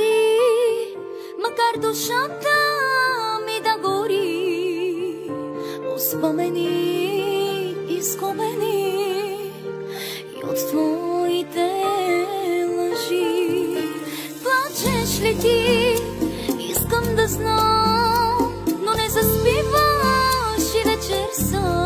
ти, макар душата ми да гори. Спомени и спомени и от твоите лъжи. Плачеш ли ти? Искам да знам, но не заспиваш и вечер сам.